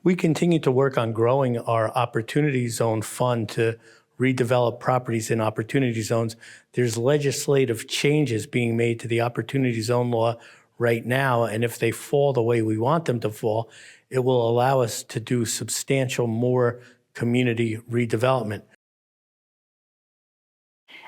We continue to work on growing our Opportunity Zone Fund to redevelop properties in Opportunity Zones. There's legislative changes being made to the Opportunity Zone law right now, and if they fall the way we want them to fall, it will allow us to do substantial more community redevelopment.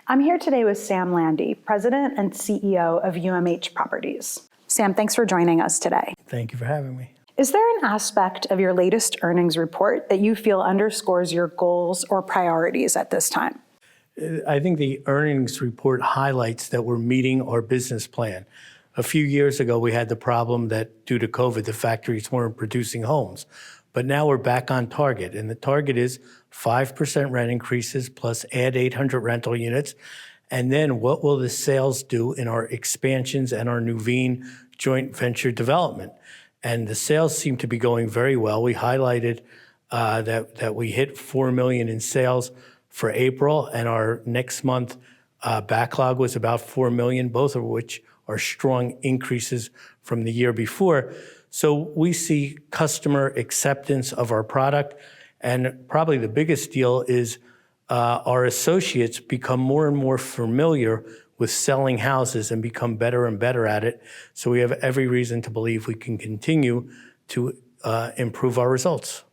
I'm here today with Sam Landy, President and CEO of UMH Properties. Sam, thanks for joining us today. Thank you for having me. Is there an aspect of your latest earnings report that you feel underscores your goals or priorities at this time? I think the earnings report highlights that we're meeting our business plan. A few years ago, we had the problem that due to COVID, the factories weren't producing homes. But now we're back on target, and the target is 5% rent increases plus add 800 rental units. And then what will the sales do in our expansions and our Nuveen joint venture development? And the sales seem to be going very well. We highlighted that we hit $4 million in sales for April, and our next month backlog was about $4 million, both of which are strong increases from the year before. So we see customer acceptance of our product, and probably the biggest deal is our associates become more and more familiar with selling houses and become better and better at it. So we have every reason to believe we can continue to improve our results.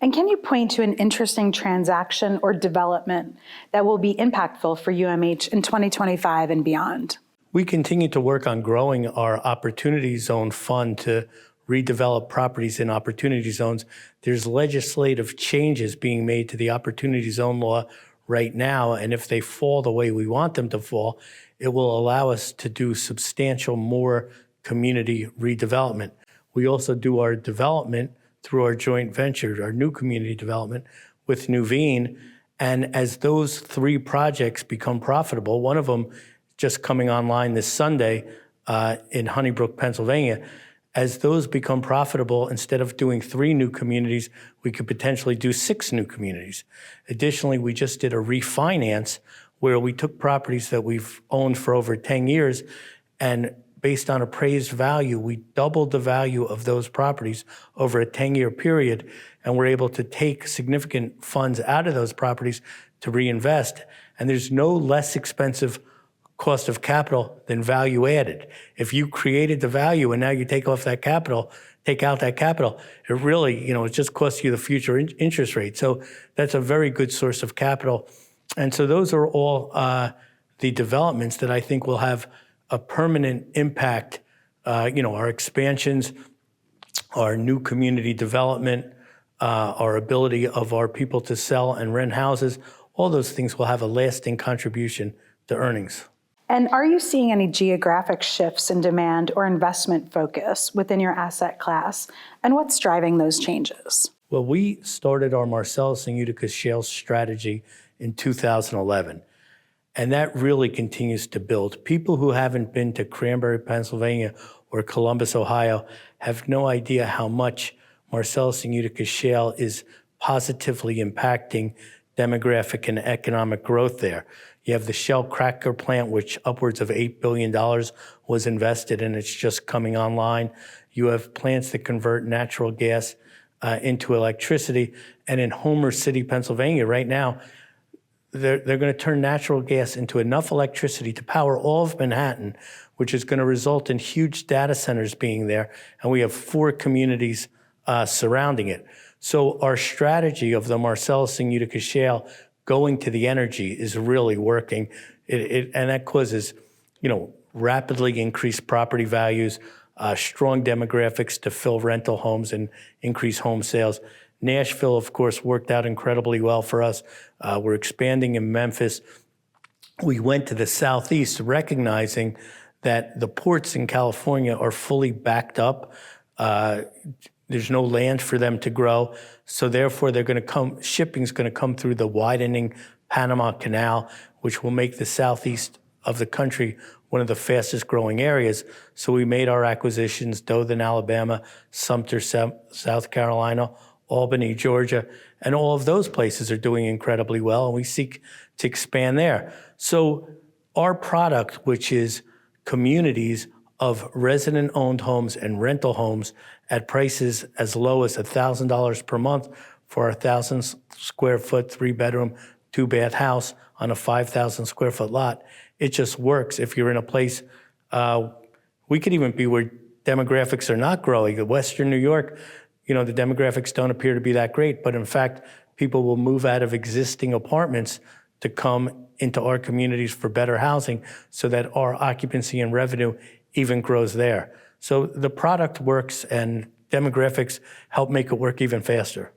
And can you point to an interesting transaction or development that will be impactful for UMH in 2025 and beyond? We continue to work on growing our Opportunity Zone Fund to redevelop properties in Opportunity Zones. There's legislative changes being made to the Opportunity Zone law right now, and if they fall the way we want them to fall, it will allow us to do substantial more community redevelopment. We also do our development through our joint venture, our new community development with Nuveen, and as those three projects become profitable, one of them just coming online this Sunday in Honeybrook, Pennsylvania. As those become profitable, instead of doing 3 new communities, we could potentially do 6 new communities. Additionally, we just did a refinance where we took properties that we've owned for over 10 years, and based on appraised value, we doubled the value of those properties over a 10-year period, and we're able to take significant funds out of those properties to reinvest. And there's no less expensive cost of capital than value added. If you created the value and now you take out that capital, it really, it just costs you the future interest rate. So that's a very good source of capital. And so those are all the developments that I think will have a permanent impact. Our expansions, our new community development, our ability of our people to sell and rent houses, all those things will have a lasting contribution to earnings. And are you seeing any geographic shifts in demand or investment focus within your asset class? And what's driving those changes? Well, we started our Marcellus and Utica Shale strategy in 2011, and that really continues to build. People who haven't been to Cranberry, Pennsylvania, or Columbus, Ohio, have no idea how much Marcellus and Utica Shale is positively impacting demographic and economic growth there. You have the Shell cracker plant, which upwards of $8 billion was invested in. It's just coming online. You have plants that convert natural gas into electricity. And in Homer City, Pennsylvania, right now, they're going to turn natural gas into enough electricity to power all of Manhattan, which is going to result in huge data centers being there. And we have 4 communities surrounding it. So our strategy of the Marcellus and Utica Shale going to the energy is really working. And that causes, rapidly increased property values, strong demographics to fill rental homes and increase home sales. Nashville, of course, worked out incredibly well for us. We're expanding in Memphis. We went to the Southeast recognizing that the ports in California are fully backed up. There's no land for them to grow. So therefore, shipping's going to come through the widening Panama Canal, which will make the Southeast of the country one of the fastest growing areas. So we made our acquisitions, Dothan, Alabama, Sumter, South Carolina, Albany, Georgia, and all of those places are doing incredibly well, and we seek to expand there. So our product, which is communities of resident-owned homes and rental homes at prices as low as $1,000 per month for a 1,000 square foot, 3-bedroom, 2-bath house on a 5,000 square foot lot. It just works if you're in a place. We could even be where demographics are not growing. In Western New York, the demographics don't appear to be that great, but in fact, people will move out of existing apartments to come into our communities for better housing so that our occupancy and revenue even grows there. So the product works and demographics help make it work even faster.